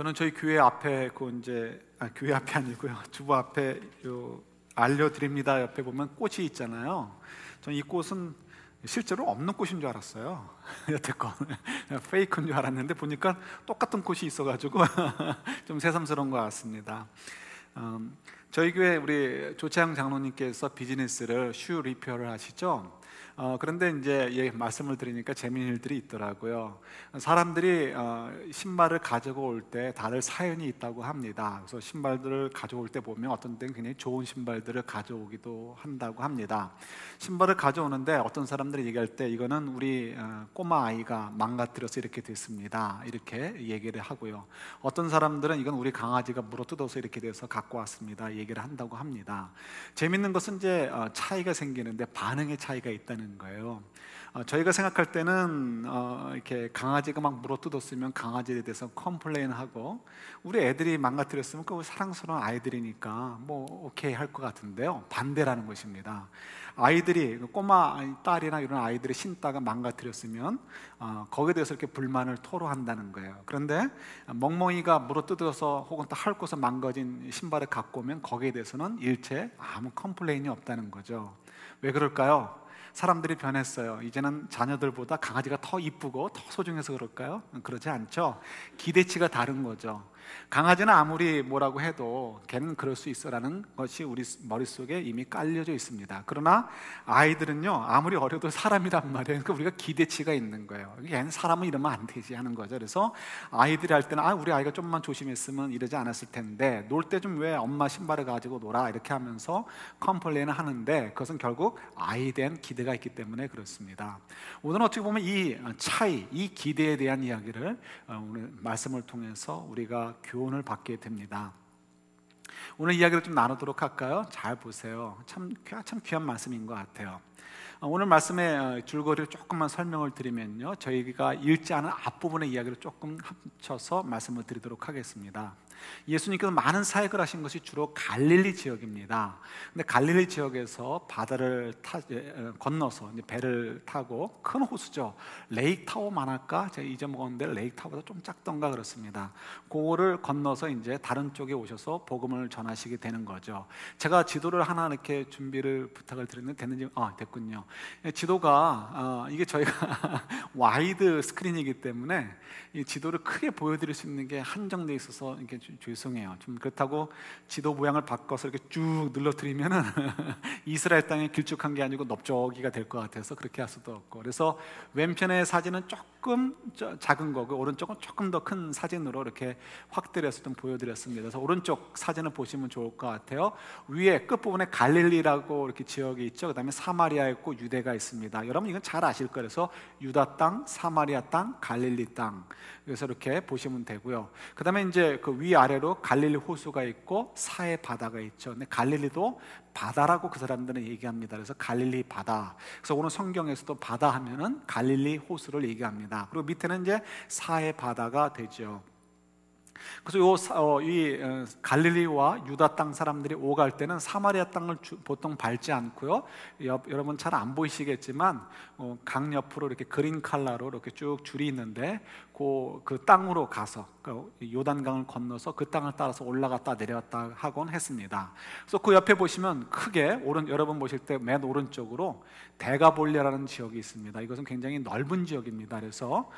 저는 저희 교회 앞에 교회 앞이 아니고요, 주부 앞에 알려드립니다 옆에 보면 꽃이 있잖아요. 저는 이 꽃은 실제로 없는 꽃인 줄 알았어요. 여태껏 페이크인 줄 알았는데 보니까 똑같은 꽃이 있어가지고 좀 새삼스러운 것 같습니다. 저희 교회 우리 조창 장로님께서 비즈니스를 슈 리페어를 하시죠. 그런데 이제 말씀을 드리니까 재미있는 일들이 있더라고요. 사람들이 신발을 가지고 올 때 다들 사연이 있다고 합니다. 그래서 신발들을 가져올 때 보면 어떤 때는 굉장히 좋은 신발들을 가져오기도 한다고 합니다. 신발을 가져오는데 어떤 사람들이 얘기할 때 이거는 우리 꼬마 아이가 망가뜨려서 이렇게 됐습니다, 이렇게 얘기를 하고요. 어떤 사람들은 이건 우리 강아지가 물어뜯어서 이렇게 돼서 갖고 왔습니다, 얘기를 한다고 합니다. 재밌는 것은 이제 차이가 생기는데 반응의 차이가 있다는 거예요. 저희가 생각할 때는 이렇게 강아지가 막 물어뜯었으면 강아지에 대해서 컴플레인하고, 우리 애들이 망가뜨렸으면 그 사랑스러운 아이들이니까 뭐 오케이 할 것 같은데요, 반대라는 것입니다. 아이들이, 꼬마 딸이나 이런 아이들이 신다가 망가뜨렸으면 거기에 대해서 이렇게 불만을 토로한다는 거예요. 그런데 멍멍이가 물어뜯어서 혹은 또 핥고서 망가진 신발을 갖고 오면 거기에 대해서는 일체 아무 컴플레인이 없다는 거죠. 왜 그럴까요? 사람들이 변했어요. 이제는 자녀들보다 강아지가 더 이쁘고 더 소중해서 그럴까요? 그러지 않죠. 기대치가 다른 거죠. 강아지는 아무리 뭐라고 해도 걔는 그럴 수 있어라는 것이 우리 머릿속에 이미 깔려져 있습니다. 그러나 아이들은요, 아무리 어려도 사람이란 말이에요. 그러니까 우리가 기대치가 있는 거예요. 얘는 사람은 이러면 안 되지 하는 거죠. 그래서 아이들이 할 때는 우리 아이가 좀만 조심했으면 이러지 않았을 텐데, 놀 때 좀 왜 엄마 신발을 가지고 놀아 이렇게 하면서 컴플레인을 하는데, 그것은 결국 아이에 대한 기대가 있기 때문에 그렇습니다. 오늘은 어떻게 보면 이 차이, 이 기대에 대한 이야기를 오늘 말씀을 통해서 우리가 교훈을 받게 됩니다. 오늘 이야기를 좀 나누도록 할까요? 잘 보세요. 참 귀한 말씀인 것 같아요. 오늘 말씀의 줄거리를 조금만 설명을 드리면요, 저희가 읽지 않은 앞부분의 이야기를 조금 합쳐서 말씀을 드리도록 하겠습니다. 예수님께서 많은 사역을 하신 것이 주로 갈릴리 지역입니다. 근데 갈릴리 지역에서 바다를 건너서 이제 배를 타고, 큰 호수죠. 레이크 타워만 할까? 제가 잊어먹었는데 레이크 타워보다 좀 작던가 그렇습니다. 그거를 건너서 이제 다른 쪽에 오셔서 복음을 전하시게 되는 거죠. 제가 지도를 하나 이렇게 준비를 부탁을 드렸는데 됐는지 됐군요. 지도가 이게 저희가 와이드 스크린이기 때문에 이 지도를 크게 보여드릴 수 있는 게 한정돼 있어서 이렇게 죄송해요. 좀 그렇다고 지도 모양을 바꿔서 이렇게 쭉 눌러드리면은 이스라엘 땅에 길쭉한 게 아니고 넓적이가 될 것 같아서 그렇게 할 수도 없고, 그래서 왼편의 사진은 조금 작은 거고 오른쪽은 조금 더 큰 사진으로 이렇게 확대를 해서 좀 보여드렸습니다. 그래서 오른쪽 사진을 보시면 좋을 것 같아요. 위에 끝부분에 갈릴리라고 이렇게 지역이 있죠. 그 다음에 사마리아 있고 유대가 있습니다. 여러분 이건 잘 아실 거예요. 그래서 유다 땅, 사마리아 땅, 갈릴리 땅, 그래서 이렇게 보시면 되고요. 그 다음에 이제 그 위아래로 갈릴리 호수가 있고 사해 바다가 있죠. 근데 갈릴리도 바다라고 그 사람들은 얘기합니다. 그래서 갈릴리 바다. 그래서 오늘 성경에서도 바다 하면은 갈릴리 호수를 얘기합니다. 그리고 밑에는 이제 사해 바다가 되죠. 그래서 이 갈릴리와 유다 땅 사람들이 오갈 때는 사마리아 땅을 보통 밟지 않고요, 여러분 잘 안 보이시겠지만 강 옆으로 이렇게 그린 컬러로 이렇게 쭉 줄이 있는데 그 땅으로 가서 요단강을 건너서 그 땅을 따라서 올라갔다 내려갔다 하곤 했습니다. 그래서 그 옆에 보시면 크게 여러분 보실 때 맨 오른쪽으로 데가볼리아라는 지역이 있습니다. 이것은 굉장히 넓은 지역입니다. 그래서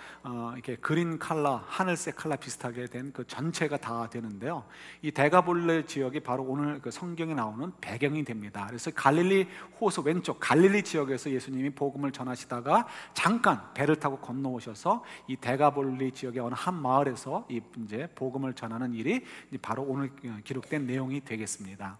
이렇게 그린 컬러, 하늘색 컬러 비슷하게 된 그 전체가 다 되는데요, 이 데가볼레 지역이 바로 오늘 그 성경에 나오는 배경이 됩니다. 그래서 갈릴리 호수 왼쪽 갈릴리 지역에서 예수님이 복음을 전하시다가 잠깐 배를 타고 건너오셔서 이 데가볼리 지역의 어느 한 마을에서 이제 복음을 전하는 일이 바로 오늘 기록된 내용이 되겠습니다.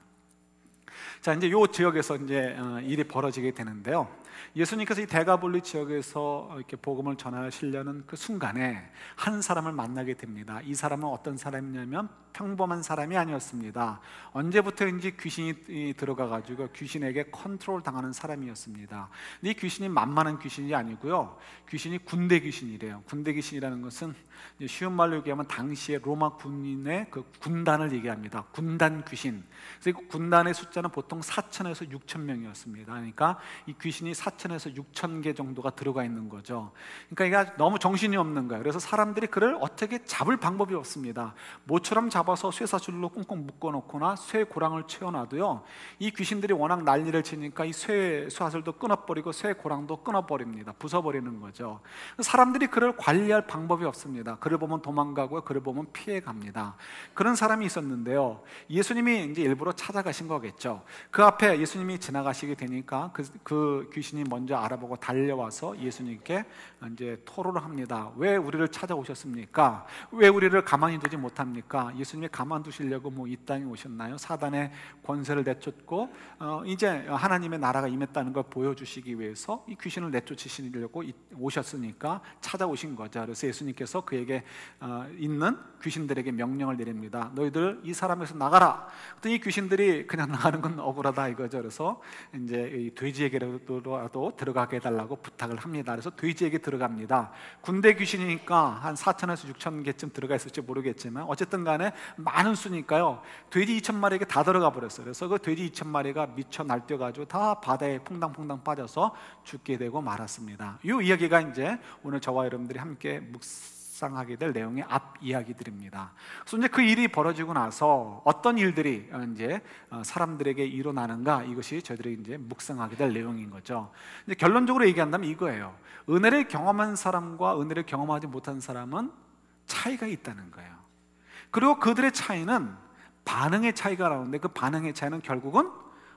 자, 이제 이 지역에서 이제 일이 벌어지게 되는데요, 예수님께서 이 데가볼리 지역에서 이렇게 복음을 전하시려는 그 순간에 한 사람을 만나게 됩니다. 이 사람은 어떤 사람이냐면 평범한 사람이 아니었습니다. 언제부터인지 귀신이 들어가가지고 귀신에게 컨트롤 당하는 사람이었습니다. 근데 이 귀신이 만만한 귀신이 아니고요, 귀신이 군대 귀신이래요. 군대 귀신이라는 것은 쉬운 말로 얘기하면 당시에 로마 군인의 그 군단을 얘기합니다. 군단 귀신. 그래서 이 군단의 숫자는 보통 4,000에서 6,000명이었습니다. 그러니까 이 귀신이 4천에서 6천 개 정도가 들어가 있는 거죠. 그러니까 이게 너무 정신이 없는 거예요. 그래서 사람들이 그를 어떻게 잡을 방법이 없습니다. 모처럼 잡아서 쇠사슬로 꽁꽁 묶어놓거나 쇠 고랑을 채워놔도요, 이 귀신들이 워낙 난리를 치니까 이 쇠사슬도 끊어버리고 쇠 고랑도 끊어버립니다. 부숴버리는 거죠. 사람들이 그를 관리할 방법이 없습니다. 그를 보면 도망가고요, 그를 보면 피해갑니다. 그런 사람이 있었는데요, 예수님이 이제 일부러 찾아가신 거겠죠. 그 앞에 예수님이 지나가시게 되니까 그 귀신이 먼저 알아보고 달려와서 예수님께 이제 토로를 합니다. 왜 우리를 찾아오셨습니까? 왜 우리를 가만히 두지 못합니까? 예수님이 가만두시려고 뭐 이 땅에 오셨나요? 사단의 권세를 내쫓고 이제 하나님의 나라가 임했다는 걸 보여주시기 위해서 이 귀신을 내쫓으시려고 오셨으니까 찾아오신 거죠. 그래서 예수님께서 그에게 있는 귀신들에게 명령을 내립니다. 너희들 이 사람에서 나가라. 그랬더니 이 귀신들이 그냥 나가는 건 억울하다 이거죠. 그래서 이제 이 돼지에게라도 들어가게 해달라고 부탁을 합니다. 그래서 돼지에게 들어갑니다. 군대 귀신이니까 한 4천에서 6천 개쯤 들어가 있을지 모르겠지만 어쨌든 간에 많은 수니까요, 돼지 2천 마리에게 다 들어가 버렸어요. 그래서 그 돼지 2천 마리가 미쳐 날뛰어가지고 다 바다에 퐁당퐁당 빠져서 죽게 되고 말았습니다. 이 이야기가 이제 오늘 저와 여러분들이 함께 묵상하게 될 내용의 앞 이야기들입니다. 그래서 이제 그 일이 벌어지고 나서 어떤 일들이 이제 사람들에게 일어나는가, 이것이 저희들이 이제 묵상하게 될 내용인 거죠. 이제 결론적으로 얘기한다면 이거예요. 은혜를 경험한 사람과 은혜를 경험하지 못한 사람은 차이가 있다는 거예요. 그리고 그들의 차이는 반응의 차이가 나오는데, 그 반응의 차이는 결국은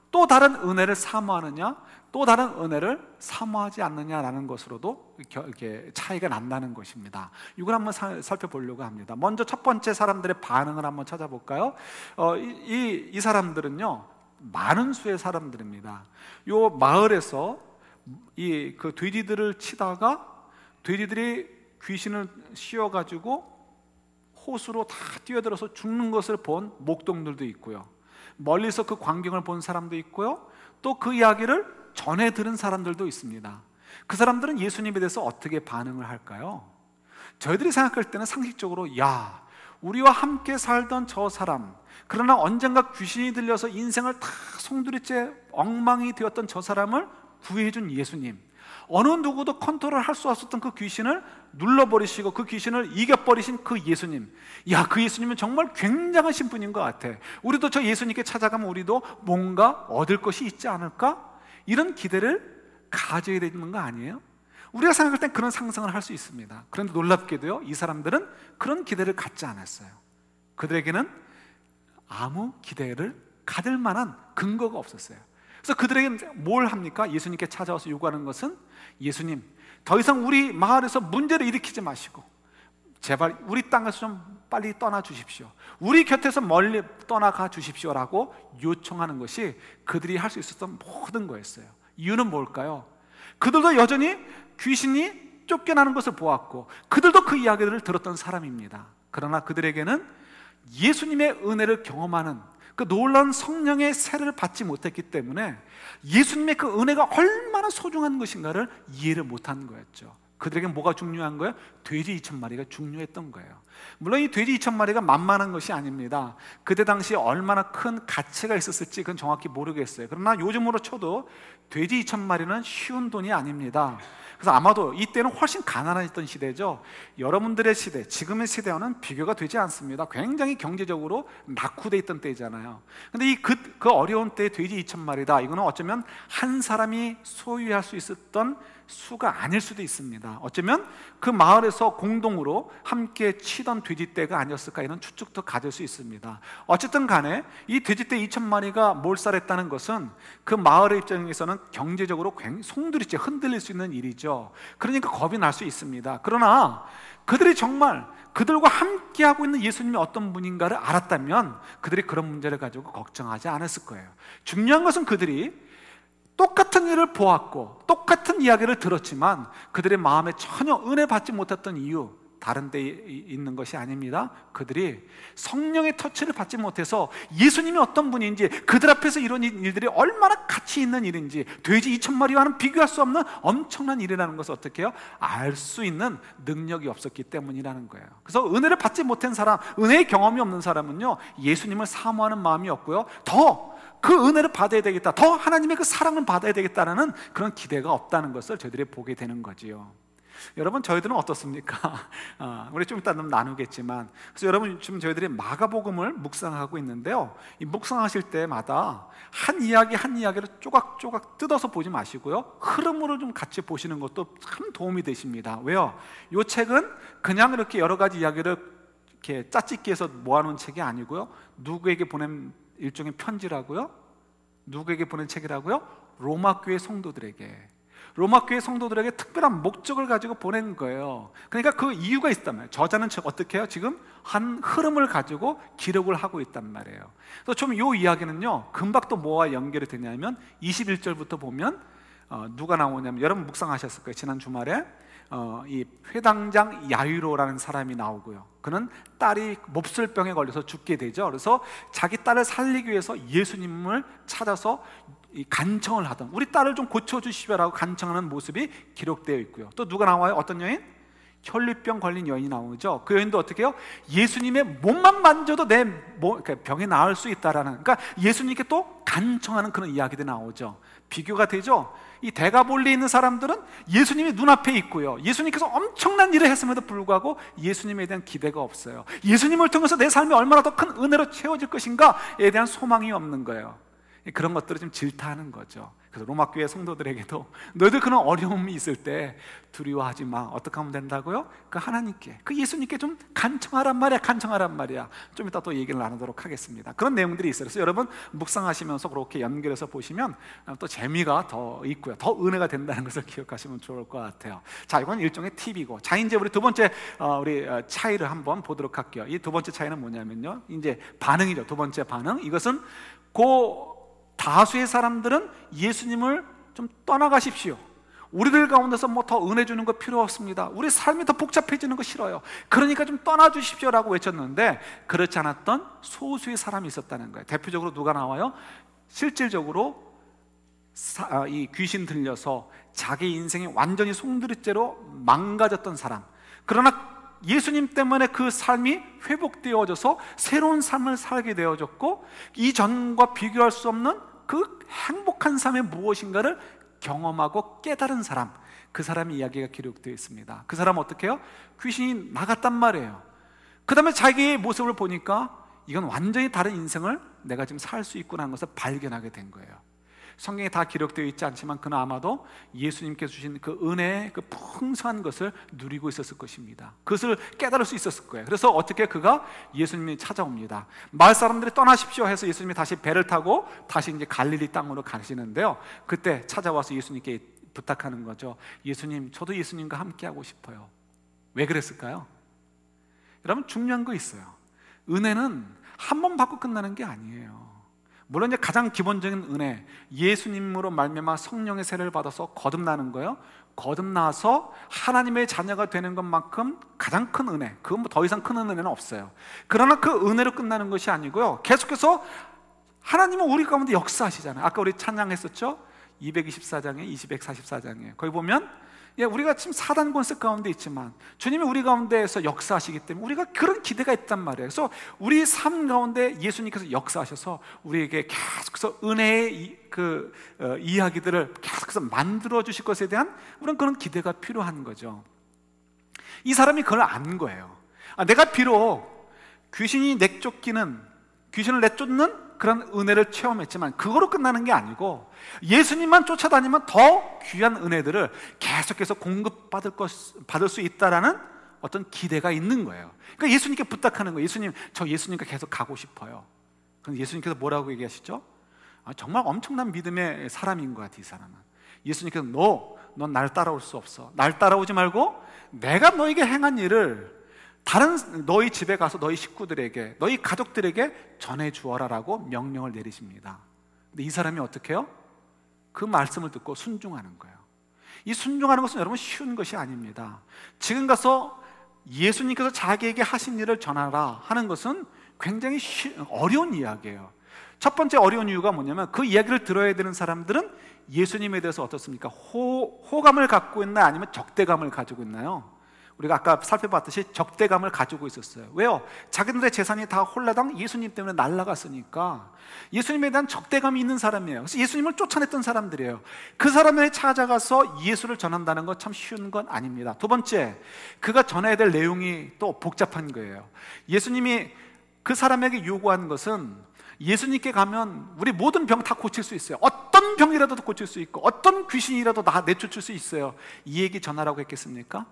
또 다른 은혜를 사모하느냐, 또 다른 은혜를 사모하지 않느냐라는 것으로도 이렇게 차이가 난다는 것입니다. 이걸 한번 살펴보려고 합니다. 먼저 첫 번째 사람들의 반응을 한번 찾아볼까요? 이 사람들은요, 많은 수의 사람들입니다. 이 마을에서 그 돼지들을 치다가 돼지들이 귀신을 씌워가지고 호수로 다 뛰어들어서 죽는 것을 본 목동들도 있고요, 멀리서 그 광경을 본 사람도 있고요, 또 그 이야기를 전해 들은 사람들도 있습니다. 그 사람들은 예수님에 대해서 어떻게 반응을 할까요? 저희들이 생각할 때는 상식적으로, 야, 우리와 함께 살던 저 사람, 그러나 언젠가 귀신이 들려서 인생을 다 송두리째 엉망이 되었던 저 사람을 구해준 예수님, 어느 누구도 컨트롤할 수 없었던 그 귀신을 눌러버리시고 그 귀신을 이겨버리신 그 예수님, 야, 그 예수님은 정말 굉장하신 분인 것 같아. 우리도 저 예수님께 찾아가면 우리도 뭔가 얻을 것이 있지 않을까? 이런 기대를 가져야 되는 거 아니에요? 우리가 생각할 땐 그런 상상을 할 수 있습니다. 그런데 놀랍게도요, 이 사람들은 그런 기대를 갖지 않았어요. 그들에게는 아무 기대를 가질 만한 근거가 없었어요. 그래서 그들에게 뭘 합니까? 예수님께 찾아와서 요구하는 것은, 예수님, 더 이상 우리 마을에서 문제를 일으키지 마시고 제발 우리 땅에서 좀 빨리 떠나 주십시오. 우리 곁에서 멀리 떠나가 주십시오라고 요청하는 것이 그들이 할 수 있었던 모든 거였어요. 이유는 뭘까요? 그들도 여전히 귀신이 쫓겨나는 것을 보았고 그들도 그 이야기들을 들었던 사람입니다. 그러나 그들에게는 예수님의 은혜를 경험하는 그 놀라운 성령의 세례를 받지 못했기 때문에 예수님의 그 은혜가 얼마나 소중한 것인가를 이해를 못한 거였죠. 그들에게 뭐가 중요한 거예요? 돼지 2천 마리가 중요했던 거예요. 물론 이 돼지 2천 마리가 만만한 것이 아닙니다. 그때 당시에 얼마나 큰 가치가 있었을지 그건 정확히 모르겠어요. 그러나 요즘으로 쳐도 돼지 2천 마리는 쉬운 돈이 아닙니다. 그래서 아마도 이때는 훨씬 가난했던 시대죠. 여러분들의 시대, 지금의 시대와는 비교가 되지 않습니다. 굉장히 경제적으로 낙후돼 있던 때잖아요. 근데 그 어려운 때의 돼지 2천 마리다, 이거는 어쩌면 한 사람이 소유할 수 있었던 수가 아닐 수도 있습니다. 어쩌면 그 마을에서 공동으로 함께 치던 돼지떼가 아니었을까, 이런 추측도 가질 수 있습니다. 어쨌든 간에 이 돼지떼 2천 마리가 몰살했다는 것은 그 마을의 입장에서는 경제적으로 송두리째 흔들릴 수 있는 일이죠. 그러니까 겁이 날 수 있습니다. 그러나 그들이 정말 그들과 함께하고 있는 예수님이 어떤 분인가를 알았다면 그들이 그런 문제를 가지고 걱정하지 않았을 거예요. 중요한 것은 그들이 똑같은 일을 보았고 똑같은 이야기를 들었지만 그들의 마음에 전혀 은혜 받지 못했던 이유, 다른 데 있는 것이 아닙니다. 그들이 성령의 터치를 받지 못해서 예수님이 어떤 분인지, 그들 앞에서 이런 일들이 얼마나 가치 있는 일인지, 돼지 2,000마리와는 비교할 수 없는 엄청난 일이라는 것을 어떻게 해요? 알 수 있는 능력이 없었기 때문이라는 거예요. 그래서 은혜를 받지 못한 사람, 은혜의 경험이 없는 사람은요, 예수님을 사모하는 마음이 없고요, 더 그 은혜를 받아야 되겠다, 더 하나님의 그 사랑을 받아야 되겠다라는 그런 기대가 없다는 것을 저희들이 보게 되는 거지요. 여러분, 저희들은 어떻습니까? 우리 좀 이따 나누겠지만, 그래서 여러분, 지금 저희들이 마가복음을 묵상하고 있는데요, 이 묵상하실 때마다 한 이야기 한 이야기를 조각조각 뜯어서 보지 마시고요, 흐름으로 좀 같이 보시는 것도 참 도움이 되십니다. 왜요? 이 책은 그냥 이렇게 여러 가지 이야기를 이렇게 짜집기해서 모아놓은 책이 아니고요, 누구에게 보낸 일종의 편지라고요? 누구에게 보낸 책이라고요? 로마 교회 성도들에게, 로마 교회 성도들에게 특별한 목적을 가지고 보낸 거예요. 그러니까 그 이유가 있단 말이에요. 저자는 어떻게 해요? 지금 한 흐름을 가지고 기록을 하고 있단 말이에요. 그래서 좀 이 이야기는요, 금방 또 뭐와 연결이 되냐면 21절부터 보면 누가 나오냐면, 여러분 묵상하셨을 거예요. 지난 주말에 이 회당장 야이로라는 사람이 나오고요, 그는 딸이 몹쓸병에 걸려서 죽게 되죠. 그래서 자기 딸을 살리기 위해서 예수님을 찾아서 간청을 하던, 우리 딸을 좀 고쳐주시오라고 간청하는 모습이 기록되어 있고요. 또 누가 나와요? 어떤 여인? 혈류병 걸린 여인이 나오죠. 그 여인도 어떻게 해요? 예수님의 몸만 만져도 내 병이 나을 수 있다라는, 그러니까 예수님께 또 간청하는 그런 이야기들이 나오죠. 비교가 되죠. 이 대가볼리에 있는 사람들은 예수님이 눈앞에 있고요, 예수님께서 엄청난 일을 했음에도 불구하고 예수님에 대한 기대가 없어요. 예수님을 통해서 내 삶이 얼마나 더 큰 은혜로 채워질 것인가에 대한 소망이 없는 거예요. 그런 것들을 좀 질타하는 거죠. 그래서 로마 교회 성도들에게도 너희들 그런 어려움이 있을 때 두려워하지 마. 어떻게 하면 된다고요? 그 하나님께, 그 예수님께 좀 간청하란 말이야, 간청하란 말이야. 좀 이따 또 얘기를 나누도록 하겠습니다. 그런 내용들이 있어요. 그래서 여러분 묵상하시면서 그렇게 연결해서 보시면 또 재미가 더 있고요, 더 은혜가 된다는 것을 기억하시면 좋을 것 같아요. 자, 이건 일종의 팁이고, 자, 이제 우리 두 번째 우리 차이를 한번 보도록 할게요. 이 두 번째 차이는 뭐냐면요, 이제 반응이죠. 두 번째 반응. 이것은 다수의 사람들은 예수님을 좀 떠나가십시오, 우리들 가운데서 뭐 더 은혜 주는 거 필요 없습니다, 우리 삶이 더 복잡해지는 거 싫어요, 그러니까 좀 떠나주십시오 라고 외쳤는데, 그렇지 않았던 소수의 사람이 있었다는 거예요. 대표적으로 누가 나와요? 실질적으로 이 귀신 들려서 자기 인생이 완전히 송두리째로 망가졌던 사람, 그러나 예수님 때문에 그 삶이 회복되어져서 새로운 삶을 살게 되어졌고, 이전과 비교할 수 없는 그 행복한 삶의 무엇인가를 경험하고 깨달은 사람, 그 사람의 이야기가 기록되어 있습니다. 그 사람은 어떻게 해요? 귀신이 나갔단 말이에요. 그 다음에 자기의 모습을 보니까 이건 완전히 다른 인생을 내가 지금 살 수 있구나 하는 것을 발견하게 된 거예요. 성경에 다 기록되어 있지 않지만 그는 아마도 예수님께서 주신 그 은혜의 그 풍성한 것을 누리고 있었을 것입니다. 그것을 깨달을 수 있었을 거예요. 그래서 어떻게 그가 예수님이 찾아옵니다. 마을 사람들이 떠나십시오 해서 예수님이 다시 배를 타고 다시 이제 갈릴리 땅으로 가시는데요, 그때 찾아와서 예수님께 부탁하는 거죠. 예수님, 저도 예수님과 함께 하고 싶어요. 왜 그랬을까요? 여러분, 중요한 거 있어요. 은혜는 한 번 받고 끝나는 게 아니에요. 물론 이제 가장 기본적인 은혜, 예수님으로 말미암아 성령의 세례를 받아서 거듭나는 거예요. 거듭나서 하나님의 자녀가 되는 것만큼 가장 큰 은혜, 그건 뭐 더 이상 큰 은혜는 없어요. 그러나 그 은혜로 끝나는 것이 아니고요, 계속해서 하나님은 우리 가운데 역사하시잖아요. 아까 우리 찬양했었죠? 224장에 244장에 거기 보면 우리가 지금 사단 권세 가운데 있지만 주님이 우리 가운데에서 역사하시기 때문에 우리가 그런 기대가 있단 말이에요. 그래서 우리 삶 가운데 예수님께서 역사하셔서 우리에게 계속해서 은혜의 이야기들을 계속해서 만들어 주실 것에 대한 우리는 그런 기대가 필요한 거죠. 이 사람이 그걸 안 거예요. 내가 비록 귀신을 내쫓는 그런 은혜를 체험했지만 그거로 끝나는 게 아니고 예수님만 쫓아다니면 더 귀한 은혜들을 계속해서 받을 수 있다라는 어떤 기대가 있는 거예요. 그러니까 예수님께 부탁하는 거예요. 예수님, 저 예수님과 계속 가고 싶어요. 그럼 예수님께서 뭐라고 얘기하시죠? 정말 엄청난 믿음의 사람인 것 같아, 이 사람은. 예수님께서 넌 날 따라올 수 없어. 날 따라오지 말고 내가 너에게 행한 일을 다른 너희 집에 가서 너희 식구들에게, 너희 가족들에게 전해주어라라고 명령을 내리십니다. 근데 이 사람이 어떻게 해요? 그 말씀을 듣고 순종하는 거예요. 이 순종하는 것은 여러분 쉬운 것이 아닙니다. 지금 가서 예수님께서 자기에게 하신 일을 전하라 하는 것은 굉장히 어려운 이야기예요. 첫 번째 어려운 이유가 뭐냐면 그 이야기를 들어야 되는 사람들은 예수님에 대해서 어떻습니까? 호감을 갖고 있나 아니면 적대감을 가지고 있나요? 우리가 아까 살펴봤듯이 적대감을 가지고 있었어요. 왜요? 자기들의 재산이 다 홀라당 예수님 때문에 날아갔으니까 예수님에 대한 적대감이 있는 사람이에요. 그래서 예수님을 쫓아냈던 사람들이에요. 그 사람에 찾아가서 예수를 전한다는 건 참 쉬운 건 아닙니다. 두 번째, 그가 전해야 될 내용이 또 복잡한 거예요. 예수님이 그 사람에게 요구한 것은 예수님께 가면 우리 모든 병 다 고칠 수 있어요. 어떤 병이라도 고칠 수 있고 어떤 귀신이라도 다 내쫓을 수 있어요. 이 얘기 전하라고 했겠습니까?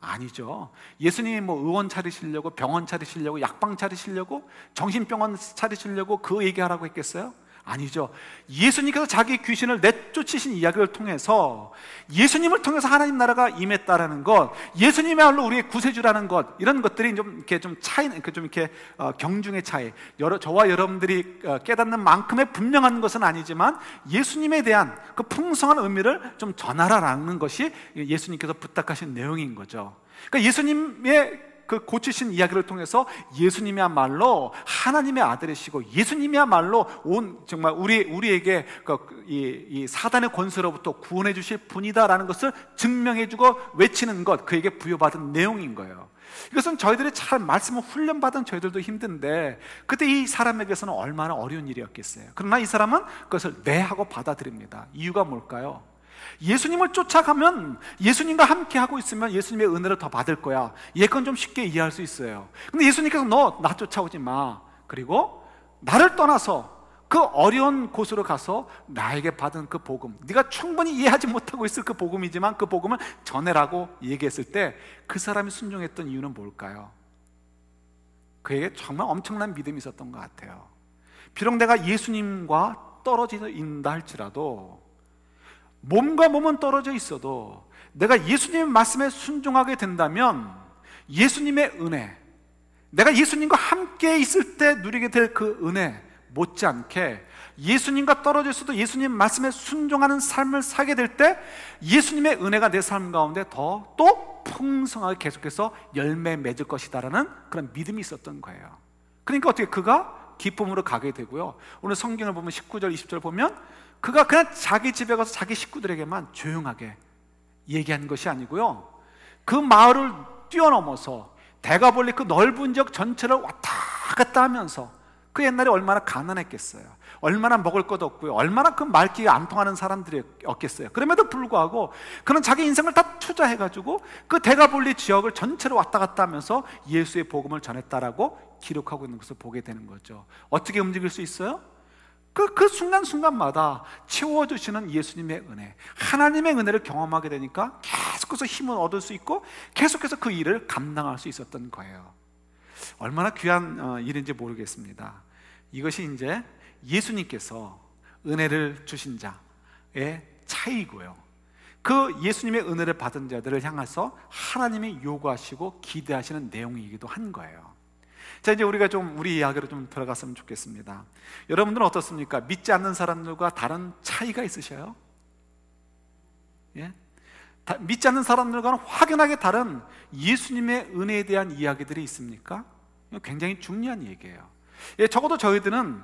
아니죠. 예수님이 뭐 의원 차리시려고, 병원 차리시려고, 약방 차리시려고, 정신병원 차리시려고 그 얘기하라고 했겠어요? 아니죠. 예수님께서 자기 귀신을 내쫓으신 이야기를 통해서 예수님을 통해서 하나님 나라가 임했다라는 것, 예수님이야말로 우리의 구세주라는 것, 이런 것들이 좀 이렇게 좀 차이, 좀 이렇게 경중의 차이, 저와 여러분들이 깨닫는 만큼의 분명한 것은 아니지만 예수님에 대한 그 풍성한 의미를 좀 전하라라는 것이 예수님께서 부탁하신 내용인 거죠. 그러니까 예수님의 그 고치신 이야기를 통해서 예수님이야말로 하나님의 아들이시고 예수님이야말로 정말 우리에게 이 사단의 권세로부터 구원해 주실 분이다라는 것을 증명해주고 외치는 것, 그에게 부여받은 내용인 거예요. 이것은 저희들이 잘 말씀을 훈련받은 저희들도 힘든데 그때 이 사람에게서는 얼마나 어려운 일이었겠어요. 그러나 이 사람은 그것을 네 하고 받아들입니다. 이유가 뭘까요? 예수님을 쫓아가면 예수님과 함께 하고 있으면 예수님의 은혜를 더 받을 거야. 예컨 좀 쉽게 이해할 수 있어요. 근데 예수님께서 너 나 쫓아오지 마. 그리고 나를 떠나서 그 어려운 곳으로 가서 나에게 받은 그 복음, 네가 충분히 이해하지 못하고 있을 그 복음이지만 그 복음을 전해라고 얘기했을 때 그 사람이 순종했던 이유는 뭘까요? 그에게 정말 엄청난 믿음이 있었던 것 같아요. 비록 내가 예수님과 떨어져 있다 할지라도, 몸과 몸은 떨어져 있어도 내가 예수님의 말씀에 순종하게 된다면 예수님의 은혜, 내가 예수님과 함께 있을 때 누리게 될 그 은혜 못지않게 예수님과 떨어져 있어도 예수님 말씀에 순종하는 삶을 살게 될 때 예수님의 은혜가 내 삶 가운데 더 또 풍성하게 계속해서 열매 맺을 것이다라는 그런 믿음이 있었던 거예요. 그러니까 어떻게 그가 기쁨으로 가게 되고요. 오늘 성경을 보면 19절 20절 보면 그가 그냥 자기 집에 가서 자기 식구들에게만 조용하게 얘기한 것이 아니고요, 그 마을을 뛰어넘어서 대가볼리 그 넓은 지역 전체를 왔다 갔다 하면서, 그 옛날에 얼마나 가난했겠어요. 얼마나 먹을 것 없고요, 얼마나 그 말귀가 안 통하는 사람들이었겠어요. 그럼에도 불구하고 그는 자기 인생을 다 투자해가지고 그 대가볼리 지역을 전체를 왔다 갔다 하면서 예수의 복음을 전했다라고 기록하고 있는 것을 보게 되는 거죠. 어떻게 움직일 수 있어요? 그 순간순간마다 채워주시는 예수님의 은혜, 하나님의 은혜를 경험하게 되니까 계속해서 힘을 얻을 수 있고 계속해서 그 일을 감당할 수 있었던 거예요. 얼마나 귀한 일인지 모르겠습니다. 이것이 이제 예수님께서 은혜를 주신 자의 차이고요, 그 예수님의 은혜를 받은 자들을 향해서 하나님이 요구하시고 기대하시는 내용이기도 한 거예요. 자, 이제 우리가 좀 우리 이야기로 좀 들어갔으면 좋겠습니다. 여러분들은 어떻습니까? 믿지 않는 사람들과 다른 차이가 있으셔요? 예? 믿지 않는 사람들과는 확연하게 다른 예수님의 은혜에 대한 이야기들이 있습니까? 이거 굉장히 중요한 얘기예요. 예, 적어도 저희들은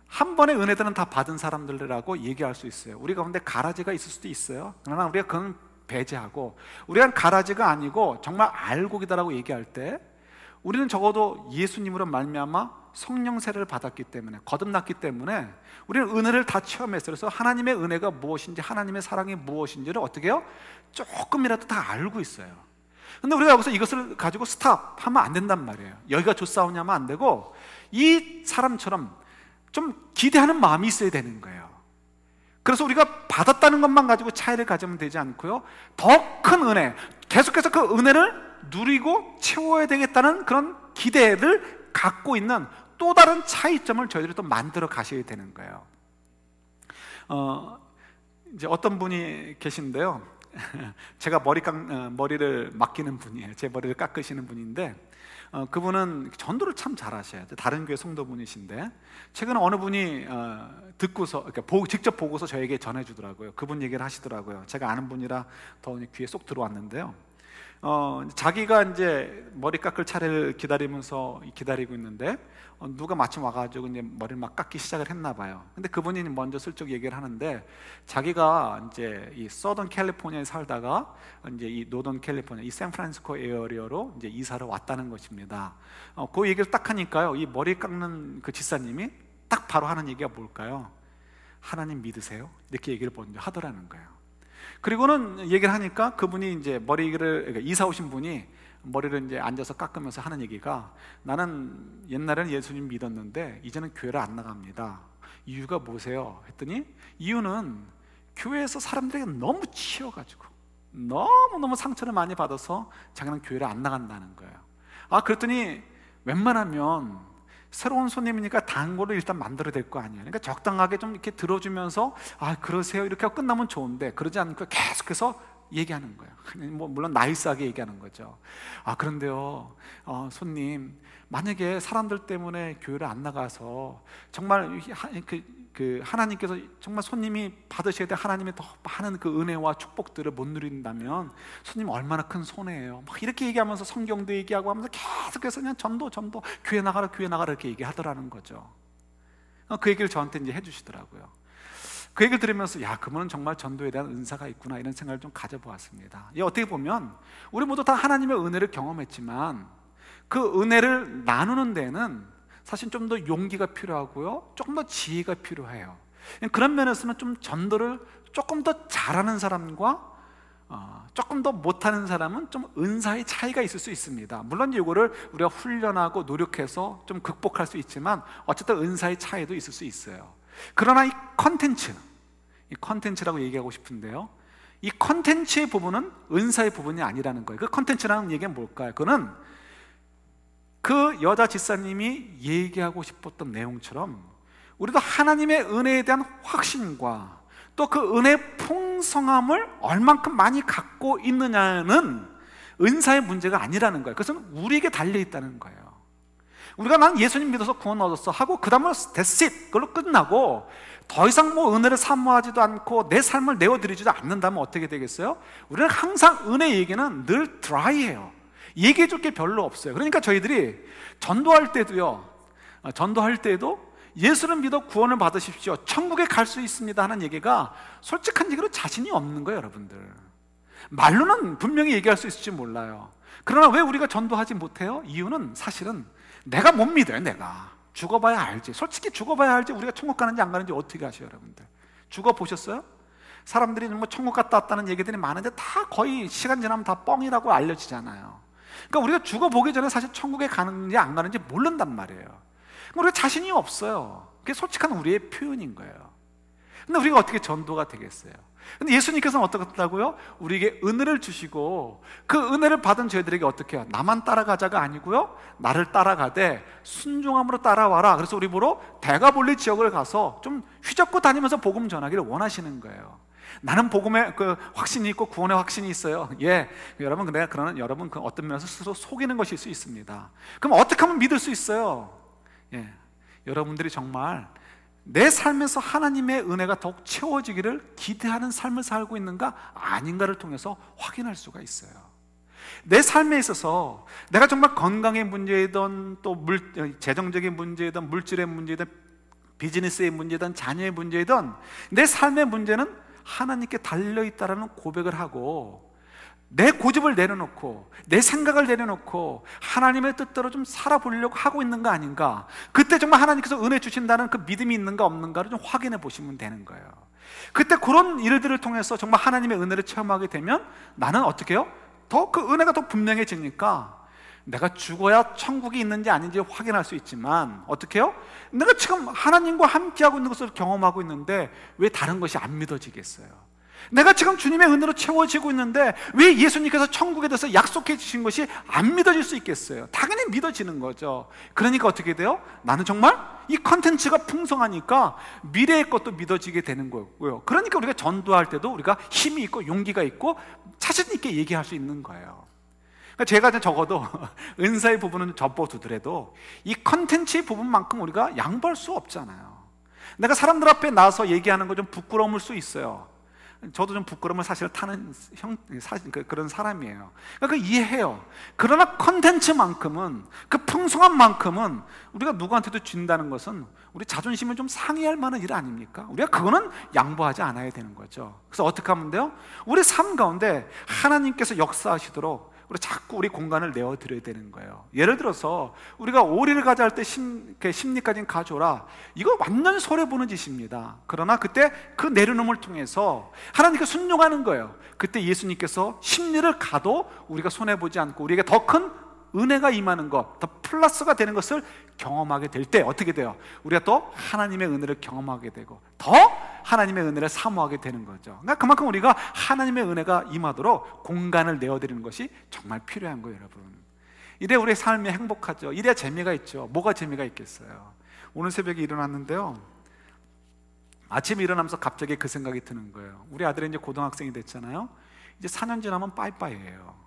한 번의 은혜들은 다 받은 사람들이라고 얘기할 수 있어요. 우리 가운데 가라지가 있을 수도 있어요. 그러나 우리가 그건 배제하고, 우리가 가라지가 아니고 정말 알곡이다라고 얘기할 때 우리는 적어도 예수님으로 말미암아 성령 세례를 받았기 때문에, 거듭났기 때문에 우리는 은혜를 다 체험했어요. 그래서 하나님의 은혜가 무엇인지, 하나님의 사랑이 무엇인지를 어떻게 해요? 조금이라도 다 알고 있어요. 근데 우리가 여기서 이것을 가지고 스탑하면 안 된단 말이에요. 여기가 좋사오냐면 안 되고, 이 사람처럼 좀 기대하는 마음이 있어야 되는 거예요. 그래서 우리가 받았다는 것만 가지고 차이를 가지면 되지 않고요, 더 큰 은혜, 계속해서 그 은혜를 누리고 채워야 되겠다는 그런 기대를 갖고 있는 또 다른 차이점을 저희들이 또 만들어 가셔야 되는 거예요. 이제 어떤 분이 계신데요, 제가 머리를 맡기는 분이에요. 제 머리를 깎으시는 분인데, 그분은 전도를 참 잘하셔요. 다른 교회 성도분이신데 최근에 어느 분이 듣고서, 그러니까 직접 보고서 저에게 전해주더라고요. 그분 얘기를 하시더라고요. 제가 아는 분이라 더 귀에 쏙 들어왔는데요, 자기가 이제 머리 깎을 차례를 기다리고 있는데 누가 마침 와가지고 이제 머리를 막 깎기 시작을 했나 봐요. 근데 그분이 먼저 슬쩍 얘기를 하는데 자기가 이제 이 서던 캘리포니아에 살다가 이제 이 노던 캘리포니아, 이 샌프란시스코 에어리어로 이제 이사를 왔다는 것입니다. 그 얘기를 딱 하니까요, 이 머리 깎는 그 집사님이 딱 바로 하는 얘기가 뭘까요? 하나님 믿으세요? 이렇게 얘기를 먼저 하더라는 거예요. 그리고는 얘기를 하니까 그분이 이제 그러니까 이사 오신 분이 머리를 이제 앉아서 깎으면서 하는 얘기가, 나는 옛날에는 예수님 믿었는데 이제는 교회를 안 나갑니다. 이유가 뭐세요? 했더니 이유는 교회에서 사람들에게 너무 치여가지고 너무너무 상처를 많이 받아서 자기는 교회를 안 나간다는 거예요. 그랬더니 웬만하면 새로운 손님이니까 단골을 일단 만들어야 될 거 아니에요. 그러니까 적당하게 좀 이렇게 들어주면서 그러세요 이렇게 하고 끝나면 좋은데, 그러지 않고 계속해서 얘기하는 거예요. 물론 나이스하게 얘기하는 거죠. 그런데요, 손님, 만약에 사람들 때문에 교회를 안 나가서 정말 하나님께서 정말 손님이 받으셔야 될 하나님의 더 많은 그 은혜와 축복들을 못 누린다면 손님 얼마나 큰 손해예요. 막 이렇게 얘기하면서 성경도 얘기하고 하면서 계속해서 그냥 전도 교회 나가라 이렇게 얘기하더라는 거죠. 그 얘기를 저한테 이제 해주시더라고요. 그 얘기를 들으면서 그분은 정말 전도에 대한 은사가 있구나, 이런 생각을 좀 가져보았습니다. 어떻게 보면 우리 모두 다 하나님의 은혜를 경험했지만 그 은혜를 나누는 데는 사실 좀 더 용기가 필요하고요, 조금 더 지혜가 필요해요. 그런 면에서는 좀 전도를 조금 더 잘하는 사람과 조금 더 못하는 사람은 좀 은사의 차이가 있을 수 있습니다. 물론 이거를 우리가 훈련하고 노력해서 좀 극복할 수 있지만 어쨌든 은사의 차이도 있을 수 있어요. 그러나 이 컨텐츠라고 얘기하고 싶은데요, 이 컨텐츠의 부분은 은사의 부분이 아니라는 거예요. 그 컨텐츠라는 얘기는 뭘까요? 그거는 그 여자 집사님이 얘기하고 싶었던 내용처럼 우리도 하나님의 은혜에 대한 확신과 또 그 은혜의 풍성함을 얼만큼 많이 갖고 있느냐는 은사의 문제가 아니라는 거예요. 그것은 우리에게 달려있다는 거예요. 우리가 난 예수님 믿어서 구원 얻었어 하고 그 다음에 that's it, 그걸로 끝나고 더 이상 은혜를 사모하지도 않고 내 삶을 내어드리지도 않는다면 어떻게 되겠어요? 우리는 항상 은혜 얘기는 늘 드라이해요. 얘기해 줄 게 별로 없어요. 그러니까 저희들이 전도할 때도 예수를 믿어 구원을 받으십시오, 천국에 갈 수 있습니다 하는 얘기가 솔직한 얘기로 자신이 없는 거예요. 여러분들, 말로는 분명히 얘기할 수 있을지 몰라요. 그러나 왜 우리가 전도하지 못해요? 이유는 사실은 내가 못 믿어요. 내가 죽어봐야 알지. 솔직히 죽어봐야 알지 우리가 천국 가는지 안 가는지 어떻게 아셔요? 여러분들, 죽어보셨어요? 사람들이 천국 갔다 왔다는 얘기들이 많은데 다 거의 시간 지나면 다 뻥이라고 알려지잖아요. 그러니까 우리가 죽어보기 전에 사실 천국에 가는지 안 가는지 모른단 말이에요. 우리가 자신이 없어요. 그게 솔직한 우리의 표현인 거예요. 근데 우리가 어떻게 전도가 되겠어요? 근데 예수님께서는 어떻게 했다고요? 우리에게 은혜를 주시고 그 은혜를 받은 저희들에게 어떻게 해요? 나만 따라가자가 아니고요, 나를 따라가되 순종함으로 따라와라. 그래서 우리 보러 대가볼리 지역을 가서 좀 휘젓고 다니면서 복음 전하기를 원하시는 거예요. 나는 복음의 그 확신이 있고 구원의 확신이 있어요. 여러분, 여러분 그 어떤 면에서 스스로 속이는 것일 수 있습니다. 그럼 어떻게 하면 믿을 수 있어요? 여러분들이 정말 내 삶에서 하나님의 은혜가 더욱 채워지기를 기대하는 삶을 살고 있는가 아닌가를 통해서 확인할 수가 있어요. 내 삶에 있어서 내가 정말 건강의 문제이든 또 재정적인 문제이든 물질의 문제이든 비즈니스의 문제이든 자녀의 문제이든 내 삶의 문제는 하나님께 달려있다라는 고백을 하고 내 고집을 내려놓고 내 생각을 내려놓고 하나님의 뜻대로 좀 살아보려고 하고 있는 거 아닌가, 그때 정말 하나님께서 은혜 주신다는 그 믿음이 있는가 없는가를 좀 확인해 보시면 되는 거예요. 그때 그런 일들을 통해서 정말 하나님의 은혜를 체험하게 되면 나는 어떻게 해요? 더 그 은혜가 더 분명해지니까 내가 죽어야 천국이 있는지 아닌지 확인할 수 있지만 어떻게 해요? 내가 지금 하나님과 함께하고 있는 것을 경험하고 있는데 왜 다른 것이 안 믿어지겠어요? 내가 지금 주님의 은혜로 채워지고 있는데 왜 예수님께서 천국에 대해서 약속해 주신 것이 안 믿어질 수 있겠어요? 당연히 믿어지는 거죠. 그러니까 어떻게 돼요? 나는 정말 이 컨텐츠가 풍성하니까 미래의 것도 믿어지게 되는 거고요. 그러니까 우리가 전도할 때도 우리가 힘이 있고 용기가 있고 자신 있게 얘기할 수 있는 거예요. 그러니까 제가 적어도 은사의 부분은 접어두더라도 이 컨텐츠의 부분만큼 우리가 양보할 수 없잖아요. 내가 사람들 앞에 나와서 얘기하는 거 좀 부끄러울 수 있어요. 저도 좀 부끄러움을 사실 타는 그런 사람이에요. 그러니까 이해해요. 그러나 컨텐츠만큼은, 그 풍성한 만큼은 우리가 누구한테도 준다는 것은 우리 자존심을 좀 상해할 만한 일 아닙니까? 우리가 그거는 양보하지 않아야 되는 거죠. 그래서 어떻게 하면 돼요? 우리 삶 가운데 하나님께서 역사하시도록 우리 자꾸 우리 공간을 내어드려야 되는 거예요. 예를 들어서 우리가 오리를 가져갈 때 심리까지 가져오라, 이거 완전 손해보는 짓입니다. 그러나 그때 그 내려놓음을 통해서 하나님께 순종하는 거예요. 그때 예수님께서 심리를 가도 우리가 손해보지 않고 우리에게 더 큰 은혜가 임하는 것, 더 플러스가 되는 것을 경험하게 될 때 어떻게 돼요? 우리가 또 하나님의 은혜를 경험하게 되고 더 하나님의 은혜를 사모하게 되는 거죠. 그러니까 그만큼 우리가 하나님의 은혜가 임하도록 공간을 내어드리는 것이 정말 필요한 거예요, 여러분. 이래 우리의 삶이 행복하죠. 이래야 재미가 있죠. 뭐가 재미가 있겠어요? 오늘 새벽에 일어났는데요, 아침에 일어나면서 갑자기 그 생각이 드는 거예요. 우리 아들이 이제 고등학생이 됐잖아요. 이제 4년 지나면 빠이빠이예요.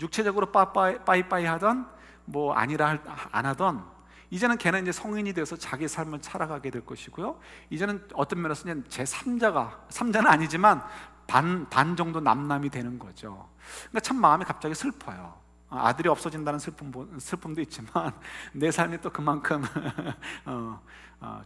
육체적으로 빠이빠이 하던 뭐 아니라 안 하던, 이제는 걔는 이제 성인이 되어서 자기 삶을 살아가게 될 것이고요. 이제는 어떤 면에서 제 3자는 아니지만 반 정도 남남이 되는 거죠. 그러니까 참 마음이 갑자기 슬퍼요. 아들이 없어진다는 슬픔도 있지만 내 삶이 또 그만큼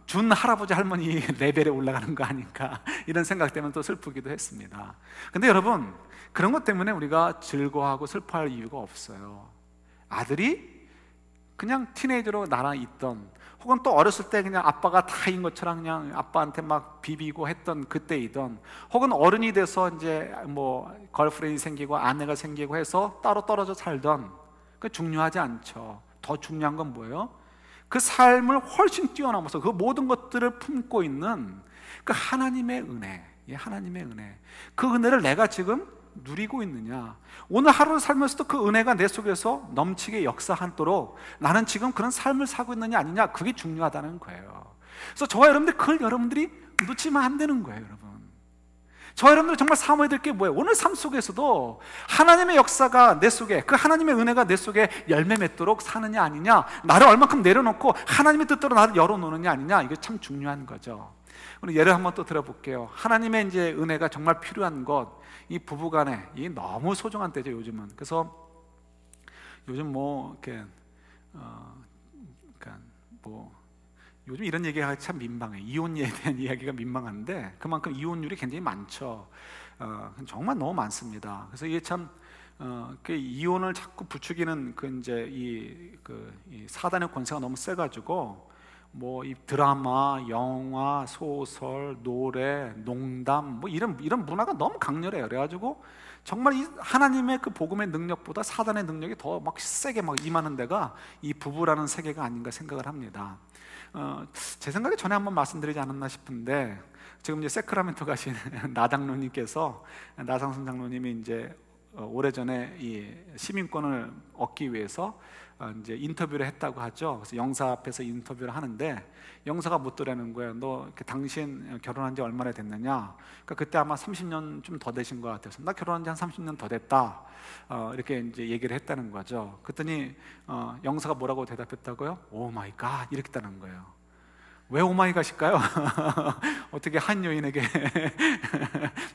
준 할아버지 할머니 레벨에 올라가는 거 아닌가, 이런 생각 때문에 또 슬프기도 했습니다. 근데 여러분, 그런 것 때문에 우리가 즐거워하고 슬퍼할 이유가 없어요. 아들이 그냥 티네이저로 나랑 있던, 혹은 또 어렸을 때 그냥 아빠가 다인 것처럼 그냥 아빠한테 막 비비고 했던 그때이던, 혹은 어른이 돼서 이제 뭐 걸프렌이 생기고 아내가 생기고 해서 따로 떨어져 살던, 그 중요하지 않죠. 더 중요한 건 뭐예요? 그 삶을 훨씬 뛰어넘어서 그 모든 것들을 품고 있는 그 하나님의 은혜, 하나님의 은혜, 그 은혜를 내가 지금 누리고 있느냐, 오늘 하루를 살면서도 그 은혜가 내 속에서 넘치게 역사하도록 나는 지금 그런 삶을 살고 있느냐 아니냐, 그게 중요하다는 거예요. 그래서 저와 여러분들, 그걸 여러분들이 놓치면 안 되는 거예요. 여러분, 저와 여러분들 정말 사모해야 될 게 뭐예요? 오늘 삶 속에서도 하나님의 역사가 내 속에, 그 하나님의 은혜가 내 속에 열매 맺도록 사느냐 아니냐, 나를 얼만큼 내려놓고 하나님의 뜻대로 나를 열어놓느냐 아니냐, 이게 참 중요한 거죠. 오늘 예를 한번 또 들어볼게요. 하나님의 이제 은혜가 정말 필요한 것, 이 부부간에 이 너무 소중한 때죠, 요즘은. 그래서 요즘 뭐 이렇게 그러니까 뭐 요즘 이런 얘기가 참 민망해. 이혼에 대한 이야기가 민망한데 그만큼 이혼율이 굉장히 많죠. 정말 너무 많습니다. 그래서 이게 참 그 이혼을 자꾸 부추기는 그 이제 이 사단의 권세가 너무 세가지고, 뭐 이 드라마, 영화, 소설, 노래, 농담, 뭐 이런 문화가 너무 강렬해요. 그래가지고 정말 이 하나님의 그 복음의 능력보다 사단의 능력이 더 막 세게 막 임하는 데가 이 부부라는 세계가 아닌가 생각을 합니다. 제 생각에 전에 한번 말씀드리지 않았나 싶은데, 지금 이제 세크라멘토 가신 나장로님께서, 나상순 장로님이 이제 오래전에 이 시민권을 얻기 위해서 이제 인터뷰를 했다고 하죠. 그래서 영사 앞에서 인터뷰를 하는데 영사가 묻더라는 거예요. 너 당신 결혼한 지 얼마나 됐느냐? 그러니까 그때 아마 30년 좀 더 되신 것 같아서, 나 결혼한 지 한 30년 더 됐다, 이렇게 이제 얘기를 했다는 거죠. 그랬더니 영사가 뭐라고 대답했다고요? 오 마이 갓, 이렇게 했다는 거예요. 왜 오마이갓일까요? 어떻게 한 여인에게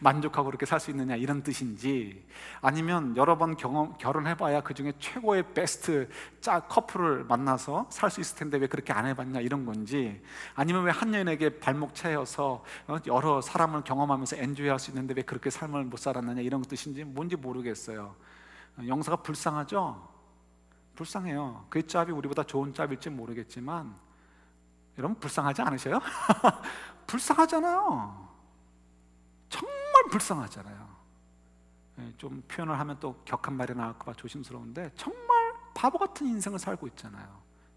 만족하고 그렇게 살 수 있느냐, 이런 뜻인지, 아니면 여러 번 결혼해봐야 그 중에 최고의 베스트 커플을 만나서 살 수 있을 텐데 왜 그렇게 안 해봤냐, 이런 건지, 아니면 왜 한 여인에게 발목 차여서 여러 사람을 경험하면서 엔조이할 수 있는데 왜 그렇게 삶을 못 살았느냐, 이런 뜻인지 뭔지 모르겠어요. 영사가 불쌍하죠? 불쌍해요. 그 짭이 우리보다 좋은 짭일지 모르겠지만 여러분, 불쌍하지 않으세요? 불쌍하잖아요. 정말 불쌍하잖아요. 좀 표현을 하면 또 격한 말이 나올까 봐 조심스러운데 정말 바보 같은 인생을 살고 있잖아요.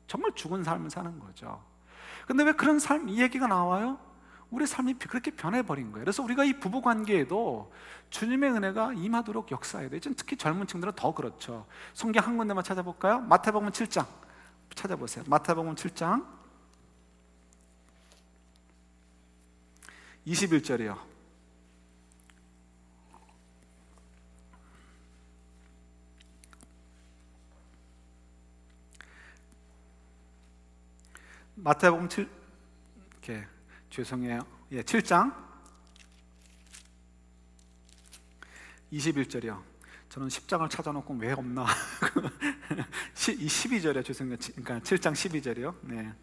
정말 죽은 삶을 사는 거죠. 근데 왜 그런 이 얘기가 나와요? 우리 삶이 그렇게 변해버린 거예요. 그래서 우리가 이 부부관계에도 주님의 은혜가 임하도록 역사해야 돼요. 특히 젊은 층들은 더 그렇죠. 성경 한 군데만 찾아볼까요? 마태복음 7장 찾아보세요. 마태복음 7장 21절이요. 마태복음 7, 죄송해요. 7장 21절이요. 저는 10장을 찾아놓고 왜 없나? 이 12절이요. 죄송해요. 그러니까 7장 12절이요. 네.